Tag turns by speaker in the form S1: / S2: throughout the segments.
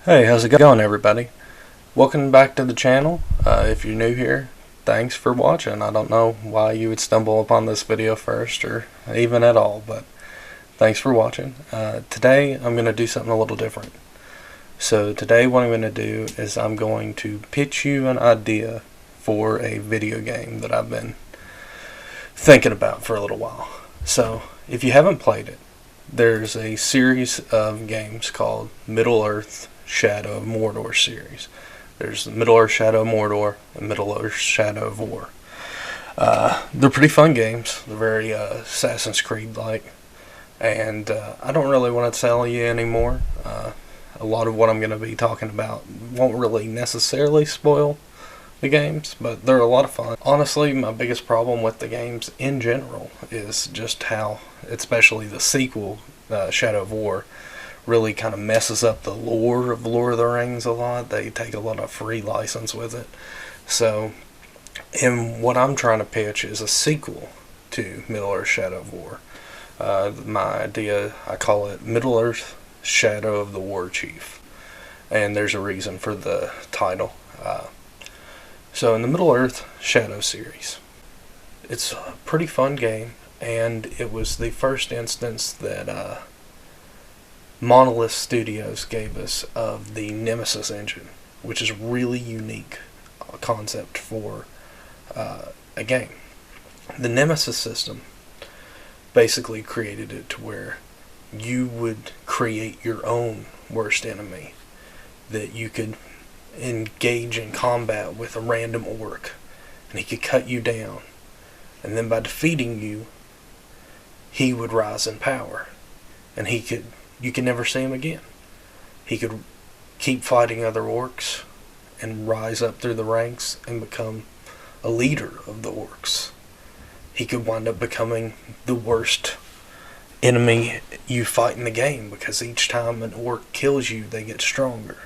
S1: Hey, how's it going, everybody? Welcome back to the channel. If you're new here, thanks for watching. I don't know why you would stumble upon this video first or even at all, but thanks for watching. Today I'm going to do something a little different. So today what I'm going to do is I'm going to pitch you an idea for a video game that I've been thinking about for a little while. So if you haven't played it, there's a series of games called Middle-earth Shadow of Mordor series. There's the Middle-earth Shadow of Mordor and Middle-earth Shadow of War. They're pretty fun games. They're very Assassin's Creed-like. And I don't really want to tell you anymore. A lot of what I'm going to be talking about won't really necessarily spoil the games, but they're a lot of fun. Honestly, my biggest problem with the games in general is just how, especially the sequel, Shadow of War, really kind of messes up the lore of Lord of the Rings a lot. They take a lot of free license with it. So, and what I'm trying to pitch is a sequel to Middle-earth Shadow of War. My idea, I call it Middle-earth Shadow of the Warchief. And there's a reason for the title. So in the Middle-earth Shadow series, it's a pretty fun game, and it was the first instance that Monolith Studios gave us of the Nemesis engine, which is a really unique concept for a game. The Nemesis system basically created it to where you would create your own worst enemy, that you could engage in combat with a random orc, and he could cut you down, and then by defeating you, he would rise in power, and you could never see him again. He could keep fighting other orcs and rise up through the ranks and become a leader of the orcs. He could wind up becoming the worst enemy you fight in the game, because each time an orc kills you, they get stronger.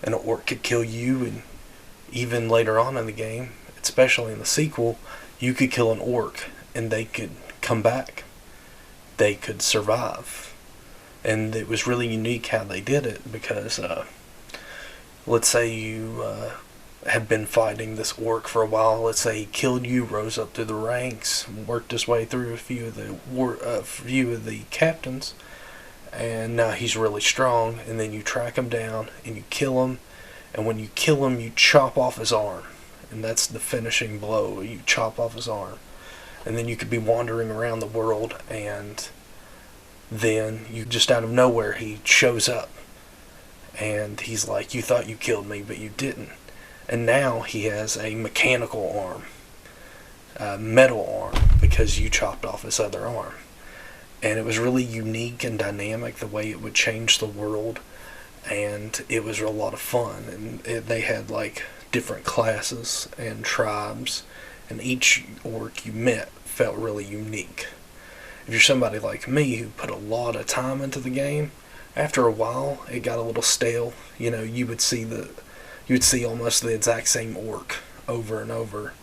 S1: An orc could kill you, and even later on in the game, especially in the sequel, you could kill an orc and they could come back. They could survive. And it was really unique how they did it, because let's say you had been fighting this orc for a while. Let's say he killed you, rose up through the ranks, worked his way through a few of the captains, and now he's really strong, and then you track him down and you kill him, and when you kill him, you chop off his arm, and that's the finishing blow. You chop off his arm, and then you could be wandering around the world, and then you just out of nowhere he shows up, and he's like, you thought you killed me, but you didn't. And now he has a mechanical arm, a metal arm, because you chopped off his other arm. And it was really unique and dynamic the way it would change the world, and it was a lot of fun. And they had like different classes and tribes, and each orc you met felt really unique. If you're somebody like me who put a lot of time into the game, after a while it got a little stale. You know, you would see almost the exact same orc over and over,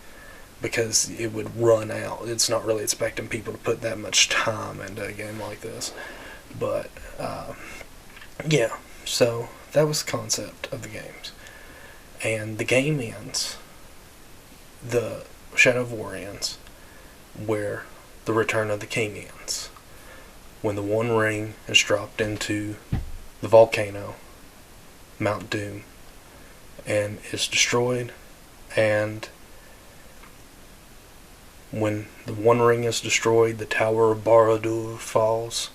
S1: because it would run out. It's not really expecting people to put that much time into a game like this. But, yeah, so that was the concept of the games. And the game ends, the Shadow of War ends, where the Return of the King ends. When the One Ring is dropped into the volcano, Mount Doom, and is destroyed, and when the One Ring is destroyed, the Tower of Barad-dûr falls,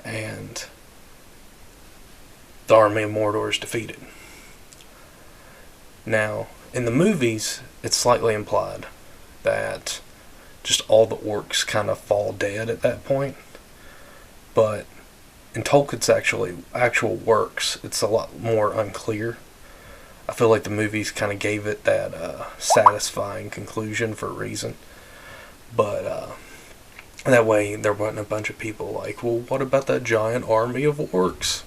S1: and the army of Mordor is defeated. Now, in the movies, it's slightly implied that just all the orcs kind of fall dead at that point, but in Tolkien's actual works, it's a lot more unclear. I feel like the movies kind of gave it that satisfying conclusion for a reason. But that way there wasn't a bunch of people like, well, what about that giant army of orcs?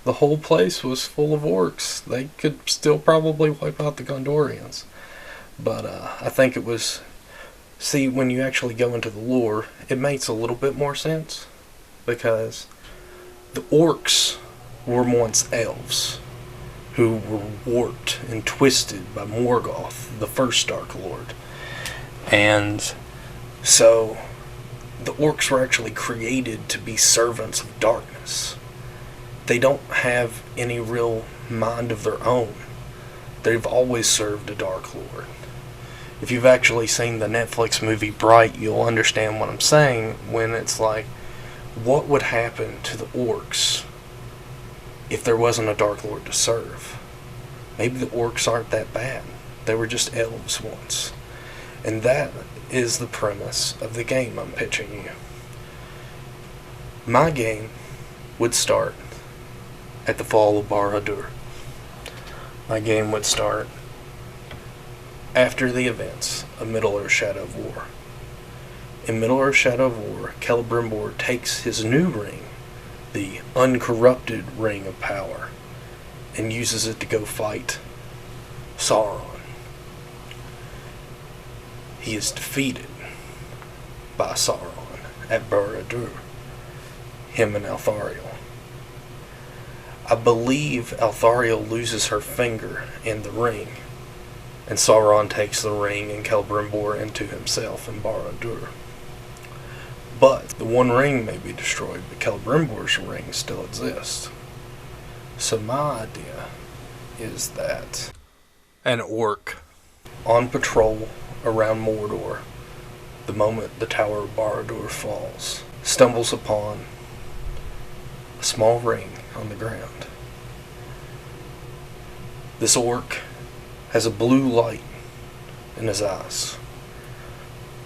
S1: The whole place was full of orcs. They could still probably wipe out the Gondorians. But I think it was... See, when you actually go into the lore, it makes a little bit more sense. Because the orcs were once elves. who were warped and twisted by Morgoth, the first Dark Lord. And so the orcs were actually created to be servants of darkness. They don't have any real mind of their own. They've always served a Dark Lord. If you've actually seen the Netflix movie Bright, you'll understand what I'm saying when it's like, what would happen to the orcs if there wasn't a Dark Lord to serve? Maybe the orcs aren't that bad. They were just elves once. And that is the premise of the game I'm pitching you. My game would start at the fall of Barad-dûr. My game would start after the events of Middle-earth Shadow of War. In Middle-earth Shadow of War, Celebrimbor takes his new ring, the uncorrupted Ring of Power, and uses it to go fight Sauron. He is defeated by Sauron at Barad-dûr, him and Elthariel. I believe Elthariel loses her finger in the ring, and Sauron takes the ring and Celebrimbor into himself in Barad-dûr. But the One Ring may be destroyed, but Celebrimbor's ring still exists. So my idea is that an orc on patrol around Mordor, the moment the Tower of Barad-dûr falls, stumbles upon a small ring on the ground. This orc has a blue light in his eyes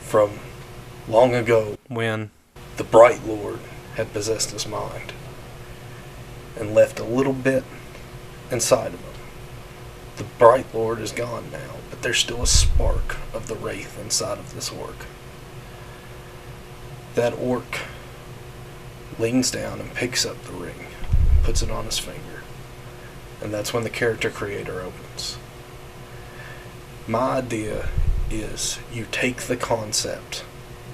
S1: from long ago when the Bright Lord had possessed his mind and left a little bit inside of him. The Bright Lord is gone now, but there's still a spark of the Wraith inside of this orc. That orc leans down and picks up the ring, puts it on his finger, and that's when the character creator opens. My idea is you take the concept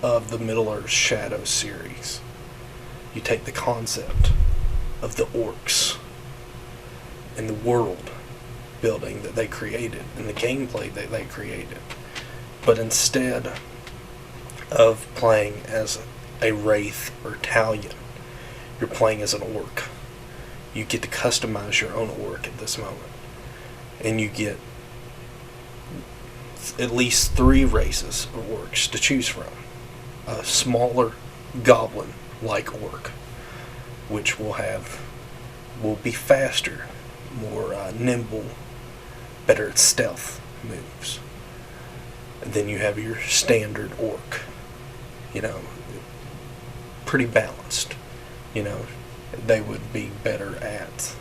S1: of the Middle-earth Shadow series. You take the concept of the orcs and the world building that they created and the gameplay that they created. But instead of playing as a Wraith or Talion, you're playing as an orc. You get to customize your own orc at this moment. And you get at least 3 races of orcs to choose from. A smaller goblin-like orc, which will be faster, more nimble, better at stealth moves. And then you have your standard orc, pretty balanced. They would be better at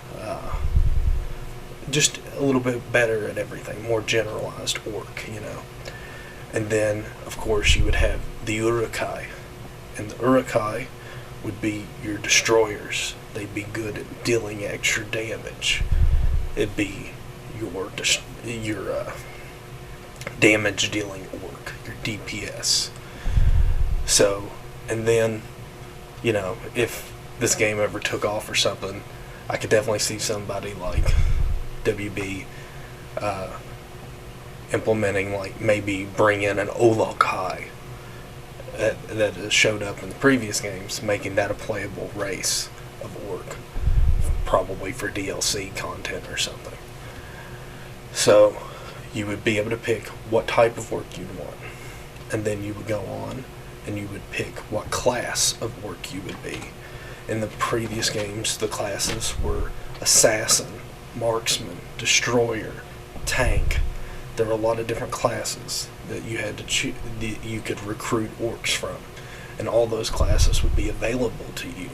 S1: just a little bit better at everything, more generalized orc, And then, of course, you would have the Uruk-hai. And the Uruk-hai would be your destroyers. They'd be good at dealing extra damage. It'd be your damage-dealing orc, your DPS. So, and then, if this game ever took off or something, I could definitely see somebody like WB implementing, maybe bring in an Olog-hai that showed up in the previous games, making that a playable race of orc, probably for DLC content or something. So you would be able to pick what type of orc you'd want, and then you would go on and you would pick what class of orc you would be. In the previous games, the classes were assassin, marksman, destroyer, tank. There were a lot of different classes that you had to that you could recruit orcs from, and all those classes would be available to you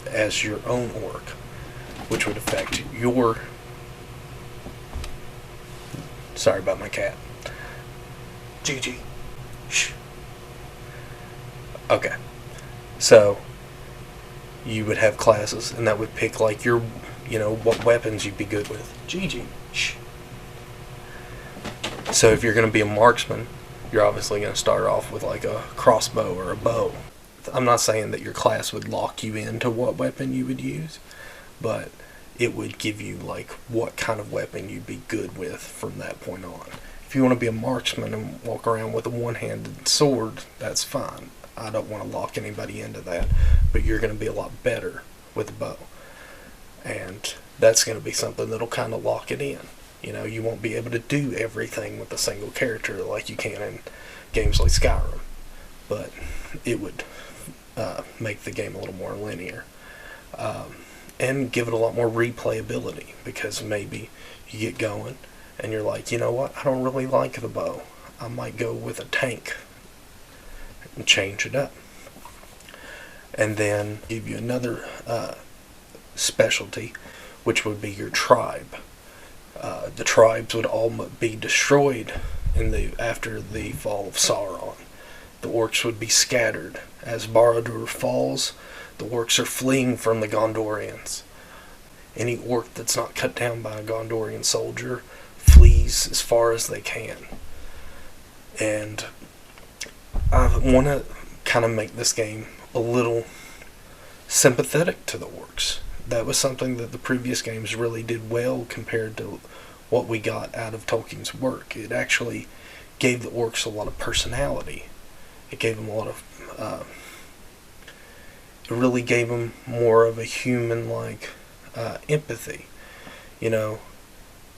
S1: as your own orc, which would affect your. Sorry about my cat. Gigi. Shh. Okay, so you would have classes, and that would pick your, what weapons you'd be good with. Gigi. Shh. So if you're going to be a marksman, you're obviously going to start off with a crossbow or a bow. I'm not saying that your class would lock you into what weapon you would use, but it would give you like what kind of weapon you'd be good with from that point on. If you want to be a marksman and walk around with a one-handed sword, that's fine. I don't want to lock anybody into that, but you're going to be a lot better with a bow. And that's going to be something that'll kind of lock it in. You know, you won't be able to do everything with a single character like you can in games like Skyrim, but it would make the game a little more linear. And give it a lot more replayability, because maybe you get going and you're like, you know what, I don't really like the bow. I might go with a tank and change it up. And then give you another specialty, which would be your tribe. The tribes would all be destroyed after the fall of Sauron. The orcs would be scattered. As Barad-dûr falls, the orcs are fleeing from the Gondorians. Any orc that's not cut down by a Gondorian soldier flees as far as they can. And I want to kind of make this game a little sympathetic to the orcs. That was something that the previous games really did well compared to what we got out of Tolkien's work. It actually gave the orcs a lot of personality. It gave them a lot of it really gave them more of a human-like empathy. You know,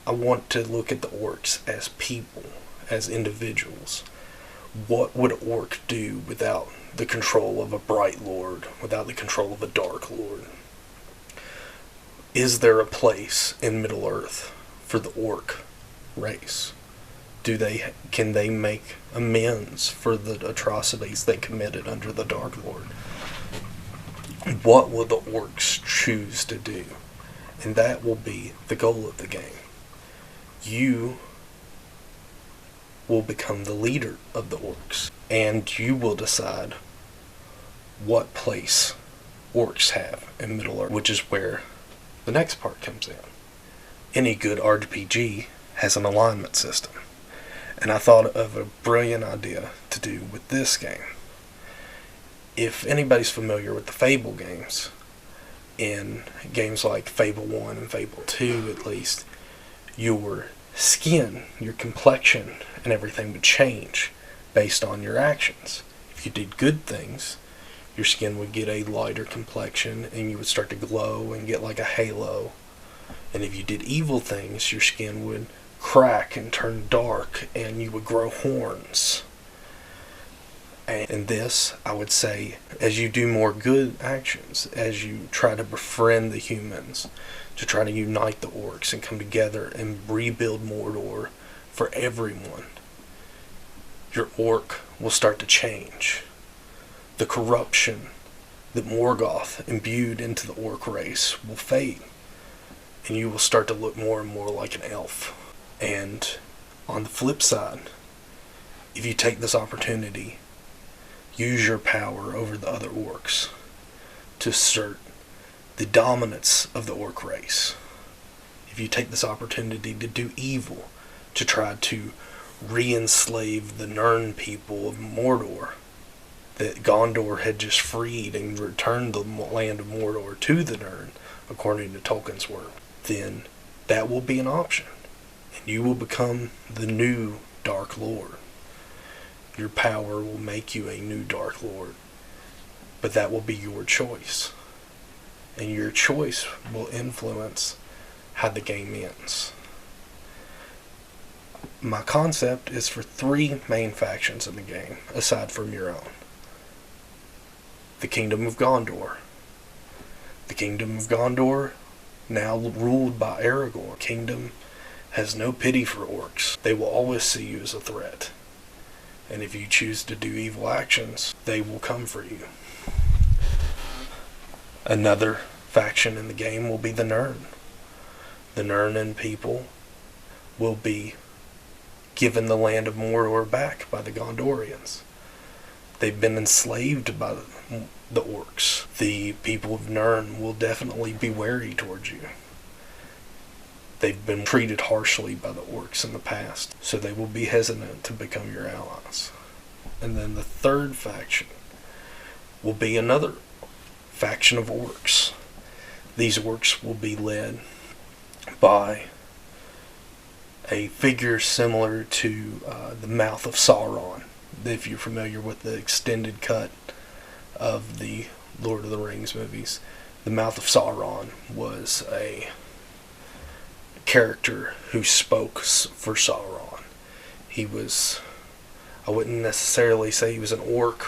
S1: I want to look at the orcs as people, as individuals. What would an orc do without the control of a bright lord, without the control of a dark lord? Is there a place in Middle-earth for the orc race? Can they make amends for the atrocities they committed under the Dark Lord? What will the orcs choose to do? And that will be the goal of the game. You will become the leader of the orcs, and you will decide what place orcs have in Middle-earth, which is where the next part comes in. Any good RPG has an alignment system. And I thought of a brilliant idea to do with this game. If anybody's familiar with the Fable games, in games like Fable 1 and Fable 2 at least, your skin, your complexion, and everything would change based on your actions. If you did good things, your skin would get a lighter complexion and you would start to glow and get like a halo. And if you did evil things, your skin would crack and turn dark and you would grow horns. And in this, I would say, as you do more good actions, as you try to befriend the humans, to try to unite the orcs and come together and rebuild Mordor for everyone, your orc will start to change. The corruption that Morgoth imbued into the orc race will fade, and you will start to look more and more like an elf. And on the flip side, if you take this opportunity, use your power over the other orcs to assert the dominance of the orc race. If you take this opportunity to do evil, to try to re-enslave the Nirn people of Mordor that Gondor had just freed and returned the land of Mordor to the Nirn, according to Tolkien's work, then that will be an option. And you will become the new Dark Lord. Your power will make you a new Dark Lord. But that will be your choice. And your choice will influence how the game ends. My concept is for 3 main factions in the game, aside from your own. The Kingdom of Gondor. The Kingdom of Gondor, now ruled by Aragorn. The kingdom has no pity for orcs. They will always see you as a threat. And if you choose to do evil actions, they will come for you. Another faction in the game will be the Nirn. The Nirn people will be given the land of Mordor back by the Gondorians. They've been enslaved by the orcs. The people of Nirn will definitely be wary towards you. They've been treated harshly by the orcs in the past, so they will be hesitant to become your allies. And then the third faction will be another faction of orcs. These orcs will be led by a figure similar to the mouth of Sauron. If you're familiar with the extended cut of the Lord of the Rings movies, the mouth of Sauron was a character who spoke for Sauron. He was, I wouldn't necessarily say he was an orc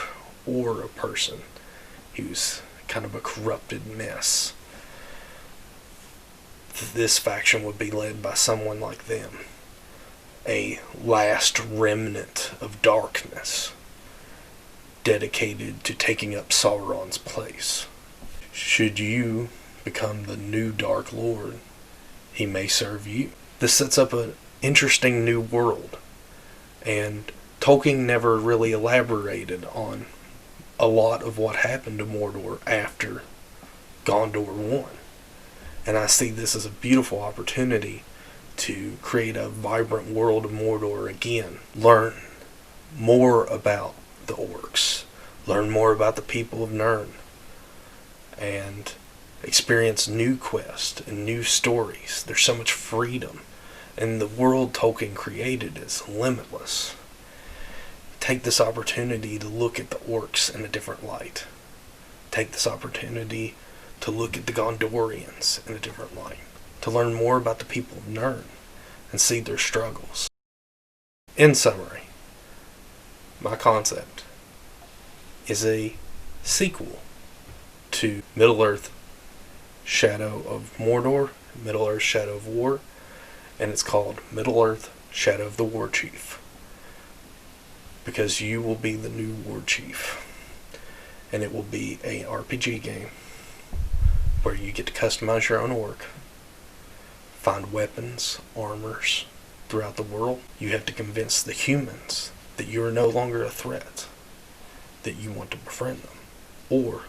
S1: or a person. He was kind of a corrupted mess. This faction would be led by someone like them, a last remnant of darkness, dedicated to taking up Sauron's place. Should you become the new Dark Lord, he may serve you. This sets up an interesting new world, and Tolkien never really elaborated on a lot of what happened to Mordor after Gondor won. And I see this as a beautiful opportunity to create a vibrant world of Mordor again. Learn more about the orcs. Learn more about the people of Nirn. And experience new quests and new stories. There's so much freedom. And the world Tolkien created is limitless. Take this opportunity to look at the orcs in a different light. Take this opportunity to look at the Gondorians in a different light. To learn more about the people of Nirn and see their struggles. In summary, my concept is a sequel to Middle-earth Shadow of Mordor, Middle-earth Shadow of War, and it's called Middle-earth Shadow of the Warchief. Because you will be the new Warchief. And it will be a RPG game where you get to customize your own orc, find weapons, armors throughout the world. You have to convince the humans that you are no longer a threat, that you want to befriend them. Or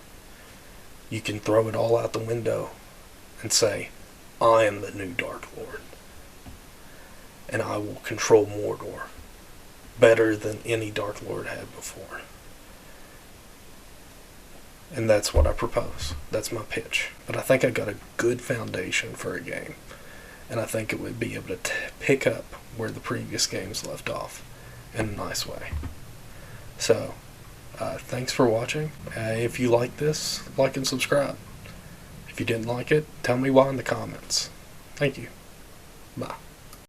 S1: you can throw it all out the window and say, I am the new Dark Lord, and I will control Mordor better than any Dark Lord had before. And that's what I propose. That's my pitch. But I think I got a good foundation for a game. And I think it would be able to pick up where the previous games left off in a nice way. So, thanks for watching. If you like this, like and subscribe. If you didn't like it, tell me why in the comments. Thank you. Bye.